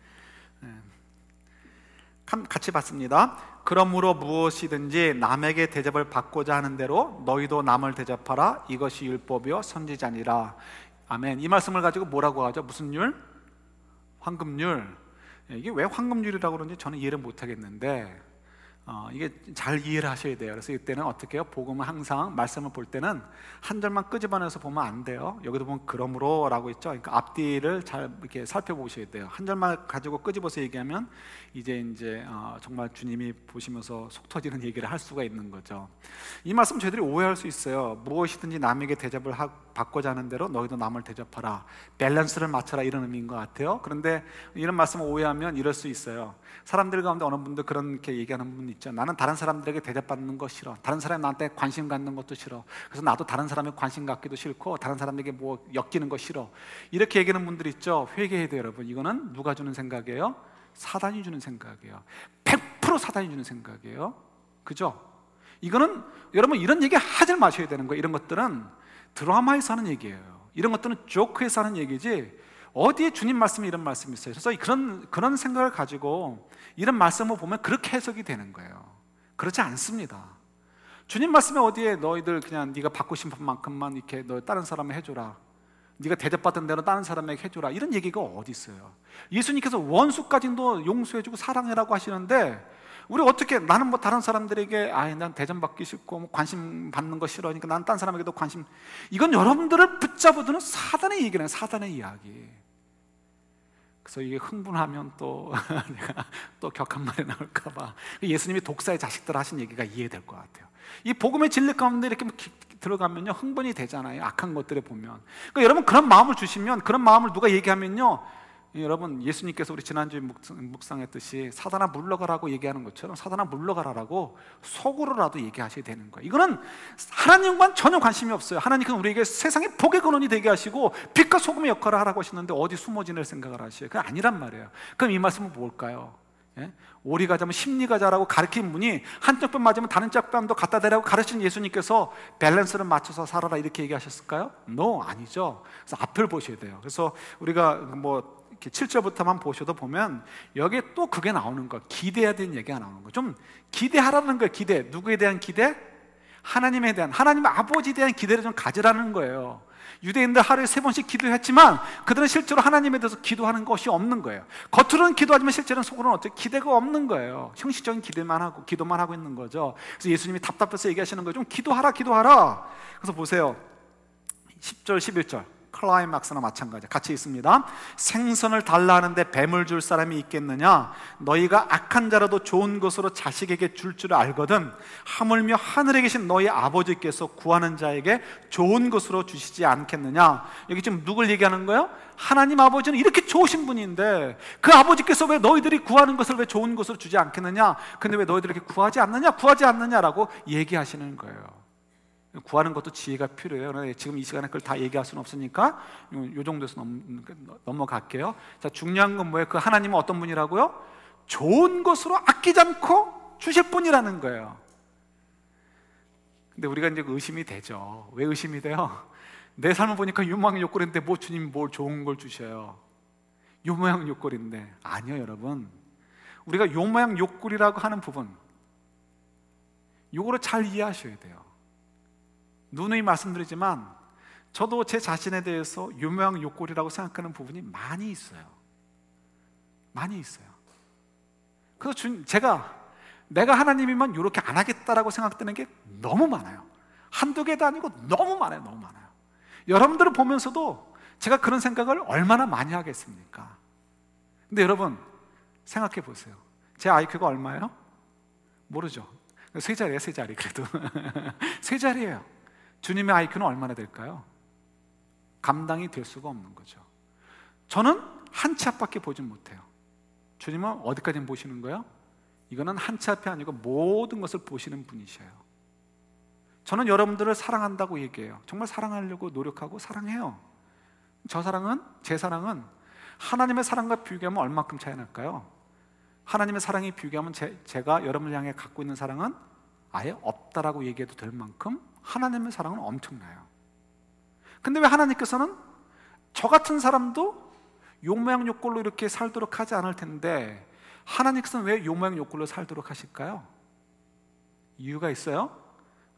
같이 봤습니다. 그러므로 무엇이든지 남에게 대접을 받고자 하는 대로 너희도 남을 대접하라. 이것이 율법이요 선지자니라. 아멘. 이 말씀을 가지고 뭐라고 하죠? 무슨 율? 황금률. 이게 왜 황금률이라고 그러는지 저는 이해를 못하겠는데 이게 잘 이해를 하셔야 돼요. 그래서 이때는 어떻게 해요? 복음은 항상 말씀을 볼 때는 한 절만 끄집어내서 보면 안 돼요. 여기도 보면 그러므로 라고 있죠. 그러니까 앞뒤를 잘 이렇게 살펴보셔야 돼요. 한 절만 가지고 끄집어서 얘기하면 이제 정말 주님이 보시면서 속 터지는 얘기를 할 수가 있는 거죠. 이 말씀 저희들이 오해할 수 있어요. 무엇이든지 남에게 대접을 받고자 하는 대로 너희도 남을 대접하라. 밸런스를 맞춰라, 이런 의미인 것 같아요. 그런데 이런 말씀을 오해하면 이럴 수 있어요. 사람들 가운데 어느 분들 그렇게 얘기하는 분 있죠. 나는 다른 사람들에게 대접받는 거 싫어. 다른 사람이 나한테 관심 갖는 것도 싫어. 그래서 나도 다른 사람에 관심 갖기도 싫고 다른 사람에게 뭐 엮이는 거 싫어. 이렇게 얘기하는 분들 있죠. 회개해야 돼요, 여러분. 이거는 누가 주는 생각이에요? 사단이 주는 생각이에요. 100% 사단이 주는 생각이에요. 그죠? 이거는 여러분 이런 얘기 하지 마셔야 되는 거예요. 이런 것들은 드라마에서 하는 얘기예요. 이런 것들은 조크에서 하는 얘기지 어디에 주님 말씀에 이런 말씀이 있어요. 그래서 그런 생각을 가지고 이런 말씀을 보면 그렇게 해석이 되는 거예요. 그렇지 않습니다. 주님 말씀에 어디에 너희들 그냥 네가 받고 싶은 만큼만 이렇게 너 다른 사람에 해줘라, 네가 대접받은 대로 다른 사람에게 해줘라, 이런 얘기가 어디 있어요? 예수님께서 원수까지도 용서해주고 사랑해라고 하시는데 우리 어떻게, 나는 뭐 다른 사람들에게 난 대접받기 싫고 뭐 관심 받는 거 싫어하니까 난 다른 사람에게도 관심, 이건 여러분들을 붙잡아두는 사단의 얘기는 사단의 이야기. 그래서 이게 흥분하면 또 내가 또 격한 말이 나올까봐 예수님이 독사의 자식들 하신 얘기가 이해될 것 같아요. 이 복음의 진리 가운데 이렇게 들어가면요 흥분이 되잖아요. 악한 것들에 보면. 그러니까 여러분 그런 마음을 주시면, 그런 마음을 누가 얘기하면요, 여러분 예수님께서 우리 지난주에 묵상했듯이 사단아 물러가라고 얘기하는 것처럼 사단아 물러가라라고 속으로라도 얘기하셔야 되는 거예요. 이거는 하나님과는 전혀 관심이 없어요. 하나님은 우리에게 세상의 복의 근원이 되게 하시고 빛과 소금의 역할을 하라고 하시는데 어디 숨어 지낼 생각을 하셔요? 그건 아니란 말이에요. 그럼 이 말씀은 뭘까요? 오리 가자면 십리 가자라고 가르친 분이 한쪽 뺨 맞으면 다른 쪽 뺨도 갖다 대라고 가르친 예수님께서 밸런스를 맞춰서 살아라 이렇게 얘기하셨을까요? No, 아니죠. 그래서 앞을 보셔야 돼요. 그래서 우리가 뭐 7절부터만 보셔도 보면 여기에 또 그게 나오는 거예요. 기대해야 되는 얘기가 나오는 거예요. 좀 기대하라는 거예요. 기대. 누구에 대한 기대? 하나님에 대한, 하나님 아버지에 대한 기대를 좀 가지라는 거예요. 유대인들 하루에 3번씩 기도했지만 그들은 실제로 하나님에 대해서 기도하는 것이 없는 거예요. 겉으로는 기도하지만 실제로는 속으로는 어떻게 기대가 없는 거예요. 형식적인 기대만 하고 기도만 하고 있는 거죠. 그래서 예수님이 답답해서 얘기하시는 거예요. 좀 기도하라, 기도하라. 그래서 보세요. 10절 11절 클라이막스나 마찬가지 같이 있습니다. 생선을 달라 하는데 뱀을 줄 사람이 있겠느냐? 너희가 악한 자라도 좋은 것으로 자식에게 줄 줄 알거든 하물며 하늘에 계신 너희 아버지께서 구하는 자에게 좋은 것으로 주시지 않겠느냐? 여기 지금 누굴 얘기하는 거예요? 하나님 아버지는 이렇게 좋으신 분인데 그 아버지께서 왜 너희들이 구하는 것을 왜 좋은 것으로 주지 않겠느냐? 근데 왜 너희들이 이렇게 구하지 않느냐라고 얘기하시는 거예요. 구하는 것도 지혜가 필요해요. 그런데 지금 이 시간에 그걸 다 얘기할 수는 없으니까 이 정도에서 넘어갈게요. 자, 중요한 건 뭐예요? 그 하나님은 어떤 분이라고요? 좋은 것으로 아끼지 않고 주실 분이라는 거예요. 근데 우리가 이제 의심이 되죠. 왜 의심이 돼요? 내 삶을 보니까 요모양 욕골인데 뭐 주님이 뭘 좋은 걸 주셔요? 요모양 욕골인데. 아니요, 여러분. 우리가 요모양 욕골이라고 하는 부분, 요거를 잘 이해하셔야 돼요. 누누이 말씀드리지만 저도 제 자신에 대해서 유명한 욕골이라고 생각하는 부분이 많이 있어요. 많이 있어요. 그래서 내가 하나님이면 이렇게 안 하겠다라고 생각되는 게 너무 많아요. 한두 개도 아니고 너무 많아요. 너무 많아요. 여러분들을 보면서도 제가 그런 생각을 얼마나 많이 하겠습니까? 근데 여러분 생각해 보세요. 제 IQ가 얼마예요? 모르죠. 세 자리예요. 세 자리. 그래도 세 자리예요. 주님의 IQ는 얼마나 될까요? 감당이 될 수가 없는 거죠. 저는 한 치 앞밖에 보진 못해요. 주님은 어디까지 보시는 거예요? 이거는 한 치 앞이 아니고 모든 것을 보시는 분이셔요. 저는 여러분들을 사랑한다고 얘기해요. 정말 사랑하려고 노력하고 사랑해요. 제 사랑은 하나님의 사랑과 비교하면 얼마큼 차이 날까요? 하나님의 사랑에 비교하면 제가 여러분을 향해 갖고 있는 사랑은 아예 없다라고 얘기해도 될 만큼 하나님의 사랑은 엄청나요. 근데 왜 하나님께서는 저 같은 사람도 욕모양 욕골로 이렇게 살도록 하지 않을 텐데 하나님께서는 왜 욕모양 욕골로 살도록 하실까요? 이유가 있어요?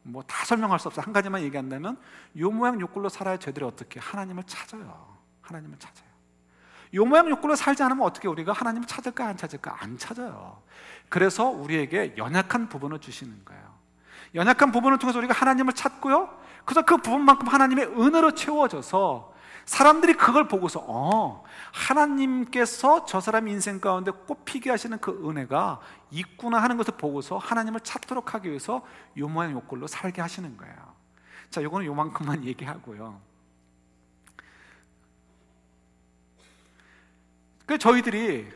뭐 다 설명할 수 없어요. 한 가지만 얘기한다면 욕모양 욕골로 살아야 저희들이 어떻게 하나님을 찾아요. 하나님을 찾아요. 욕모양 욕골로 살지 않으면 어떻게 우리가 하나님을 찾을까 안 찾을까? 안 찾아요. 그래서 우리에게 연약한 부분을 주시는 거예요. 연약한 부분을 통해서 우리가 하나님을 찾고요, 그래서 그 부분만큼 하나님의 은혜로 채워져서 사람들이 그걸 보고서 하나님께서 저 사람 인생 가운데 꽃피게 하시는 그 은혜가 있구나 하는 것을 보고서 하나님을 찾도록 하기 위해서 요모양 욕골로 살게 하시는 거예요. 자, 요거는 요만큼만 얘기하고요. 그 저희들이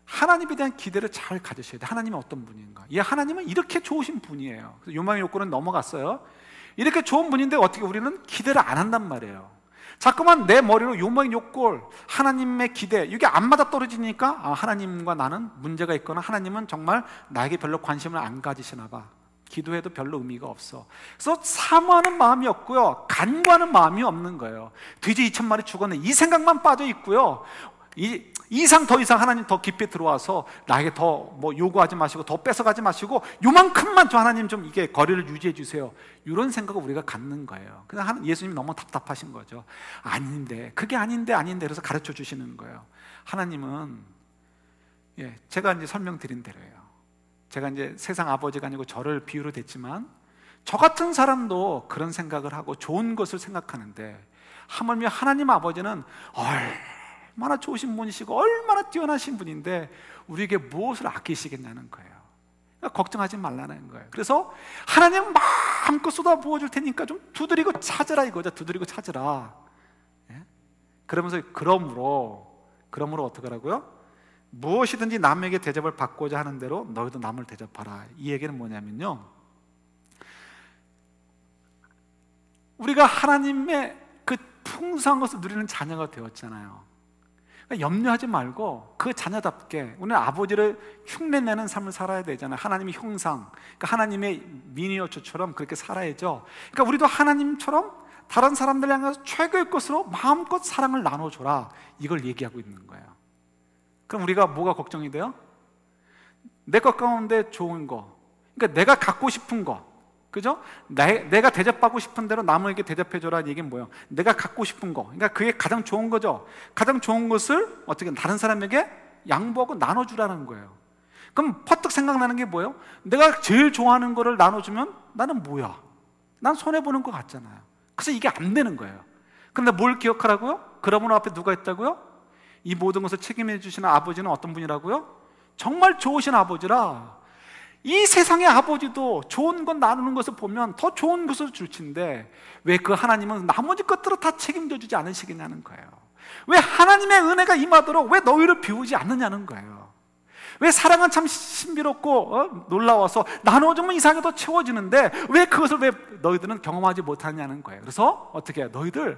하나님에 대한 기대를 잘 가지셔야 돼요. 하나님은 어떤 분인가? 하나님은 이렇게 좋으신 분이에요. 그래서 요망의 욕구는 넘어갔어요. 이렇게 좋은 분인데 어떻게 우리는 기대를 안 한단 말이에요. 자꾸만 내 머리로 요망의 욕구, 하나님의 기대, 이게 안 맞아 떨어지니까 하나님과 나는 문제가 있거나 하나님은 정말 나에게 별로 관심을 안 가지시나 봐. 기도해도 별로 의미가 없어. 그래서 사모하는 마음이 없고요, 간구하는 마음이 없는 거예요. 돼지 2,000마리 죽었네, 이 생각만 빠져 있고요, 더 이상 하나님 더 깊이 들어와서 나에게 더 뭐 요구하지 마시고 더 뺏어가지 마시고 요만큼만 저 하나님 좀 이게 거리를 유지해 주세요, 이런 생각을 우리가 갖는 거예요. 그냥 예수님 너무 답답하신 거죠. 아닌데, 그게 아닌데 그래서 가르쳐 주시는 거예요. 하나님은 제가 이제 설명드린 대로예요. 제가 이제 세상 아버지가 아니고 저를 비유로 댔지만 저 같은 사람도 그런 생각을 하고 좋은 것을 생각하는데 하물며 하나님 아버지는 얼마나 좋으신 분이시고 얼마나 뛰어나신 분인데 우리에게 무엇을 아끼시겠냐는 거예요. 그러니까 걱정하지 말라는 거예요. 그래서 하나님 마음껏 쏟아 부어줄 테니까 좀 두드리고 찾으라 이거죠. 두드리고 찾으라. 그러면서 그러므로 어떻게 하라고요? 무엇이든지 남에게 대접을 받고자 하는 대로 너희도 남을 대접하라. 이 얘기는 뭐냐면요, 우리가 하나님의 그 풍성한 것을 누리는 자녀가 되었잖아요. 그러니까 염려하지 말고 그 자녀답게 우리는 아버지를 흉내내는 삶을 살아야 되잖아요. 하나님의 형상, 그러니까 하나님의 미니어처처럼 그렇게 살아야죠. 그러니까 우리도 하나님처럼 다른 사람들 향해서 최고의 것으로 마음껏 사랑을 나눠줘라, 이걸 얘기하고 있는 거예요. 그럼 우리가 뭐가 걱정이 돼요? 내 것 가운데 좋은 거, 그러니까 내가 갖고 싶은 거, 그죠? 내가 대접받고 싶은 대로 남에게 대접해줘라는 얘기는 뭐예요? 내가 갖고 싶은 거, 그러니까 그게 가장 좋은 거죠. 가장 좋은 것을 어떻게 다른 사람에게 양보하고 나눠주라는 거예요. 그럼 퍼뜩 생각나는 게 뭐예요? 내가 제일 좋아하는 거를 나눠주면 나는 뭐야? 난 손해보는 것 같잖아요. 그래서 이게 안 되는 거예요. 그런데 뭘 기억하라고요? 그러므로 앞에 누가 있다고요? 이 모든 것을 책임해 주시는 아버지는 어떤 분이라고요? 정말 좋으신 아버지라. 이 세상의 아버지도 좋은 건 나누는 것을 보면 더 좋은 것을 줄 텐데 왜 그 하나님은 나머지 것들을 다 책임져 주지 않으시겠냐는 거예요. 왜 하나님의 은혜가 임하도록 왜 너희를 비우지 않느냐는 거예요. 왜 사랑은 참 신비롭고 놀라워서 나눠주면 이상하게 더 채워지는데 왜 그것을 왜 너희들은 경험하지 못하냐는 거예요. 그래서 어떻게 해요? 너희들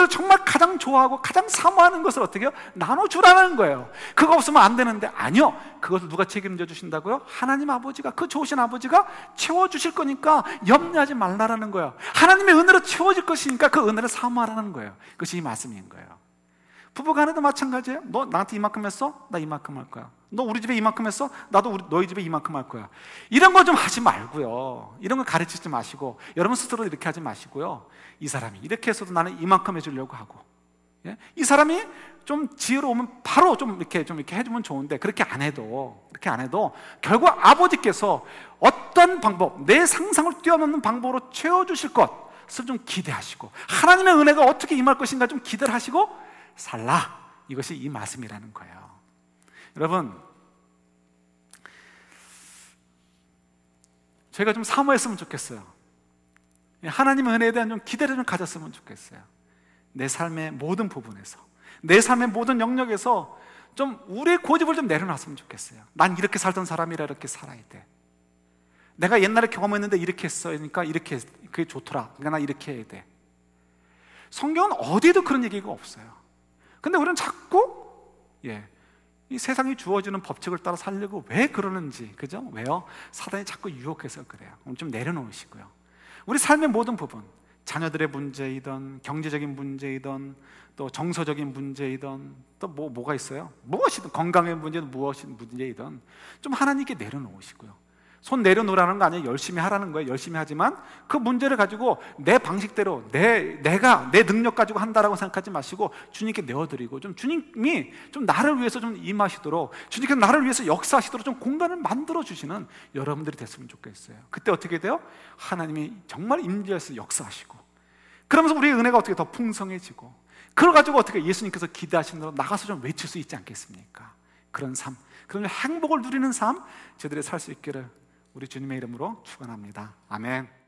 정말 가장 좋아하고 가장 사모하는 것을 어떻게 해요? 나눠주라는 거예요. 그거 없으면 안 되는데 아니요, 그것을 누가 책임져 주신다고요? 하나님 아버지가, 그 좋으신 아버지가 채워주실 거니까 염려하지 말라라는 거예요. 하나님의 은혜로 채워질 것이니까 그 은혜를 사모하라는 거예요. 그것이 이 말씀인 거예요. 부부간에도 마찬가지예요. 너 나한테 이만큼 했어? 나 이만큼 할 거야. 너 우리 집에 이만큼 했어? 나도 너희 집에 이만큼 할 거야. 이런 거 좀 하지 말고요, 이런 거 가르치지 마시고 여러분 스스로 이렇게 하지 마시고요, 이 사람이 이렇게 해서도 나는 이만큼 해주려고 하고, 이 사람이 좀 지혜로우면 바로 좀 이렇게 해주면 좋은데 그렇게 안 해도 결국 아버지께서 어떤 방법, 내 상상을 뛰어넘는 방법으로 채워주실 것을 좀 기대하시고 하나님의 은혜가 어떻게 임할 것인가 좀 기대를 하시고 살라, 이것이 이 말씀이라는 거예요. 여러분, 저희가 좀 사모했으면 좋겠어요. 하나님의 은혜에 대한 좀 기대를 좀 가졌으면 좋겠어요. 내 삶의 모든 부분에서, 내 삶의 모든 영역에서 좀 우리의 고집을 좀 내려놨으면 좋겠어요. 난 이렇게 살던 사람이라 이렇게 살아야 돼. 내가 옛날에 경험했는데 이렇게 했으니까 이렇게 그게 좋더라, 그러니까 나 이렇게 해야 돼. 성경은 어디에도 그런 얘기가 없어요. 근데 우리는 자꾸 이 세상이 주어지는 법칙을 따라 살려고 왜 그러는지, 그죠? 왜요? 사단이 자꾸 유혹해서 그래요. 오늘 좀 내려놓으시고요. 우리 삶의 모든 부분, 자녀들의 문제이든 경제적인 문제이든 또 정서적인 문제이든 또 뭐가 있어요? 무엇이든, 건강의 문제든 무엇이든 문제이든 좀 하나님께 내려놓으시고요, 손 내려놓으라는 거 아니에요. 열심히 하라는 거예요. 열심히 하지만 그 문제를 가지고 내 방식대로 내가 내 능력 가지고 한다라고 생각하지 마시고 주님께 내어드리고, 좀 주님이 좀 나를 위해서 좀 임하시도록, 주님께서 나를 위해서 역사하시도록 좀 공간을 만들어 주시는 여러분들이 됐으면 좋겠어요. 그때 어떻게 돼요? 하나님이 정말 임재해서 역사하시고, 그러면서 우리의 은혜가 어떻게 더 풍성해지고, 그걸 가지고 어떻게 예수님께서 기대하신 대로 나가서 좀 외칠 수 있지 않겠습니까? 그런 삶, 그런 행복을 누리는 삶 저들이 살 수 있기를 우리 주님의 이름으로 축원합니다. 아멘.